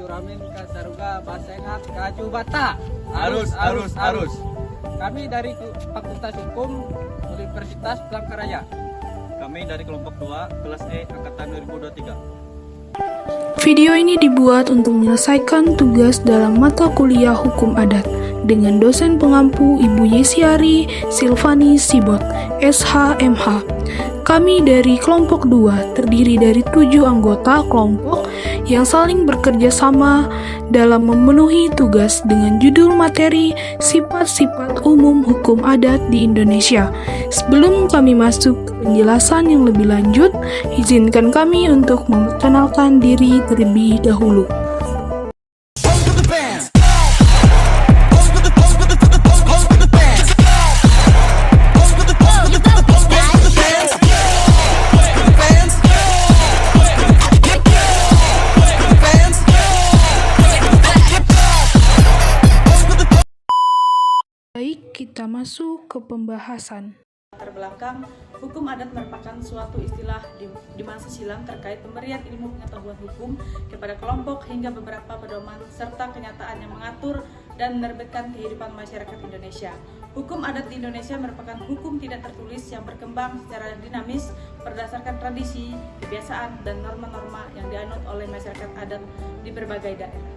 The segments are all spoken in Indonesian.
Curamin ka Saruga Basengat Kaju Bata. Arus. Kami dari Fakultas Hukum Universitas Palangkaraya. Kami dari kelompok 2, kelas E, angkatan 2023. Video ini dibuat untuk menyelesaikan tugas dalam mata kuliah Hukum Adat dengan dosen pengampu Ibu Yesiari Silvani Sibot, SHMH. Kami dari kelompok 2 terdiri dari 7 anggota kelompok yang saling bekerja sama dalam memenuhi tugas dengan judul materi Sifat-sifat umum hukum adat di Indonesia. Sebelum kami masuk ke penjelasan yang lebih lanjut, izinkan kami untuk memperkenalkan diri terlebih dahulu. Baik, kita masuk ke pembahasan. Latar belakang, hukum adat merupakan suatu istilah di masa silam terkait pemberian ilmu pengetahuan hukum kepada kelompok hingga beberapa pedoman serta kenyataan yang mengatur dan menerbitkan kehidupan masyarakat Indonesia. Hukum adat di Indonesia merupakan hukum tidak tertulis yang berkembang secara dinamis berdasarkan tradisi, kebiasaan, dan norma-norma yang dianut oleh masyarakat adat di berbagai daerah.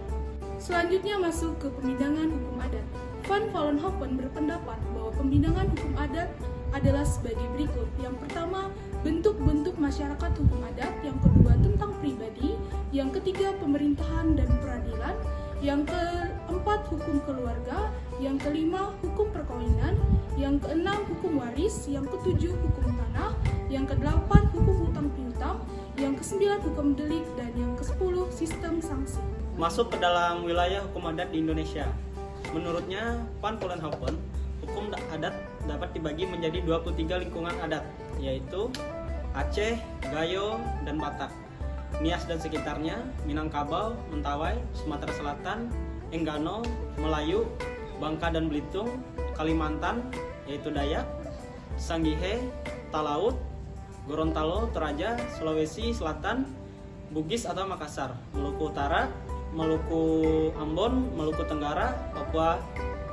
Selanjutnya masuk ke pembidangan hukum adat. Van Vollenhoven berpendapat bahwa pembidangan hukum adat adalah sebagai berikut. Yang pertama, bentuk-bentuk masyarakat hukum adat. Yang kedua, tentang pribadi. Yang ketiga, pemerintahan dan peradilan. Yang keempat, hukum keluarga. Yang kelima, hukum perkawinan. Yang keenam, hukum waris. Yang ketujuh, hukum tanah. Yang kedelapan, hukum hutang piutang. Yang kesembilan, hukum delik. Dan yang kesepuluh, sistem sanksi. Masuk ke dalam wilayah hukum adat di Indonesia. Menurutnya, Van Vollenhoven, hukum adat dapat dibagi menjadi 23 lingkungan adat, yaitu Aceh, Gayo, dan Batak, Nias dan sekitarnya, Minangkabau, Mentawai, Sumatera Selatan, Enggano, Melayu, Bangka dan Belitung, Kalimantan, yaitu Dayak, Sangihe, Talaut, Gorontalo, Toraja, Sulawesi Selatan, Bugis atau Makassar, Maluku Utara, Maluku Ambon, Maluku Tenggara, Papua,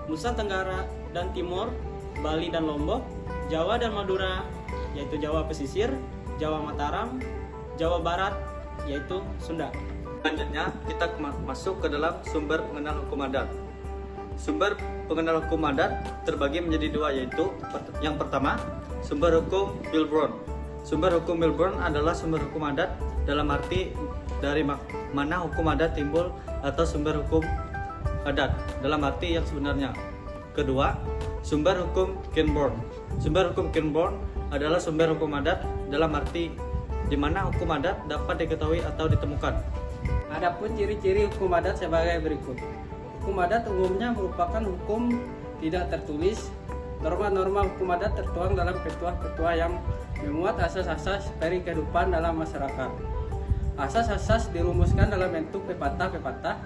Nusa Tenggara dan Timur, Bali dan Lombok, Jawa dan Madura, yaitu Jawa Pesisir, Jawa Mataram, Jawa Barat, yaitu Sunda. Selanjutnya kita masuk ke dalam sumber pengenal hukum adat. Sumber pengenal hukum adat terbagi menjadi dua, yaitu yang pertama, sumber hukum Milburn. Sumber hukum Milburn adalah sumber hukum adat dalam arti dari mana hukum adat timbul atau sumber hukum adat dalam arti yang sebenarnya. Kedua, sumber hukum Kinborn. Sumber hukum Kinborn adalah sumber hukum adat dalam arti di mana hukum adat dapat diketahui atau ditemukan. Adapun ciri-ciri hukum adat sebagai berikut. Hukum adat umumnya merupakan hukum tidak tertulis. Norma-norma hukum adat tertuang dalam ketentuan yang memuat asas-asas dari kehidupan dalam masyarakat. Asas-asas dirumuskan dalam bentuk pepatah-pepatah,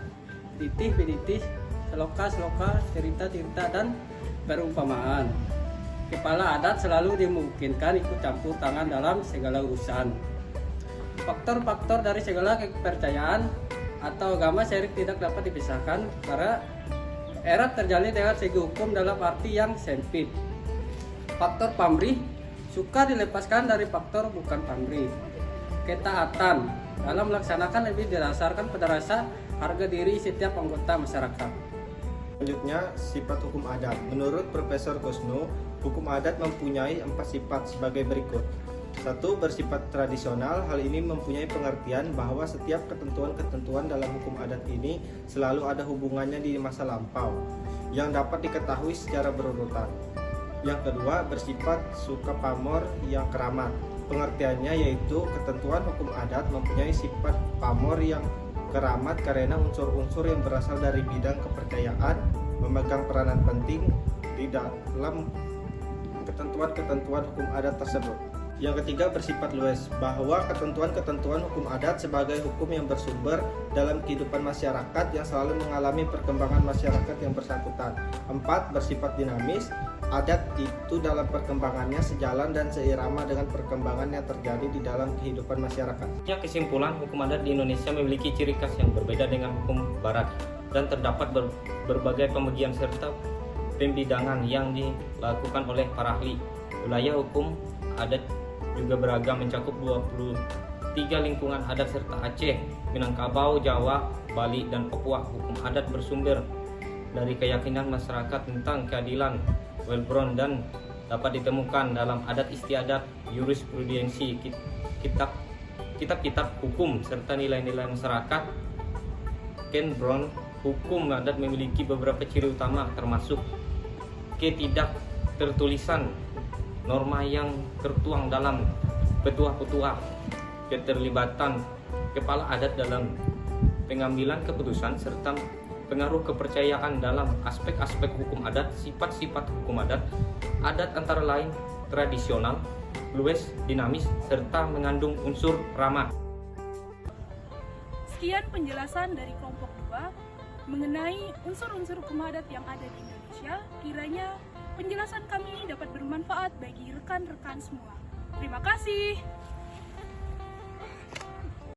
titih-penitih, seloka-seloka, cerita-cerita, dan perumpamaan. Kepala adat selalu dimungkinkan ikut campur tangan dalam segala urusan. Faktor-faktor dari segala kepercayaan atau agama syirik tidak dapat dipisahkan karena erat terjalin dengan segi hukum dalam arti yang sempit. Faktor pamrih suka dilepaskan dari faktor bukan pamrih. Ketaatan dalam melaksanakan lebih didasarkan pada rasa harga diri setiap anggota masyarakat. Selanjutnya, sifat hukum adat. Menurut Profesor Kusno, hukum adat mempunyai 4 sifat sebagai berikut. 1. Bersifat tradisional. Hal ini mempunyai pengertian bahwa setiap ketentuan-ketentuan dalam hukum adat ini selalu ada hubungannya di masa lampau yang dapat diketahui secara berurutan. Yang kedua, bersifat suka pamor yang keramat. Pengertiannya yaitu ketentuan hukum adat mempunyai sifat pamor yang keramat karena unsur-unsur yang berasal dari bidang kepercayaan memegang peranan penting di dalam ketentuan-ketentuan hukum adat tersebut. Yang ketiga bersifat luas, bahwa ketentuan-ketentuan hukum adat sebagai hukum yang bersumber dalam kehidupan masyarakat yang selalu mengalami perkembangan masyarakat yang bersangkutan. 4. Bersifat dinamis, adat itu dalam perkembangannya sejalan dan seirama dengan perkembangan yang terjadi di dalam kehidupan masyarakat. Kesimpulan, hukum adat di Indonesia memiliki ciri khas yang berbeda dengan hukum barat dan terdapat berbagai pembagian serta pembidangan yang dilakukan oleh para ahli. Wilayah hukum adat juga beragam, mencakup 23 lingkungan adat serta Aceh, Minangkabau, Jawa, Bali, dan Papua. Hukum adat bersumber dari keyakinan masyarakat tentang keadilan, well-being, dan dapat ditemukan dalam adat istiadat, jurisprudensi, kitab-kitab hukum, serta nilai-nilai masyarakat. Ken Brown, hukum adat memiliki beberapa ciri utama, termasuk ketidak tertulisan norma yang tertuang dalam petuah-petuah, keterlibatan kepala adat dalam pengambilan keputusan, serta pengaruh kepercayaan dalam aspek-aspek hukum adat. Sifat-sifat hukum adat antara lain tradisional, luas, dinamis, serta mengandung unsur ramah. Sekian penjelasan dari kelompok 2 mengenai unsur-unsur hukum adat yang ada di Indonesia. Kiranya penjelasan kami dapat bermanfaat bagi rekan-rekan semua. Terima kasih.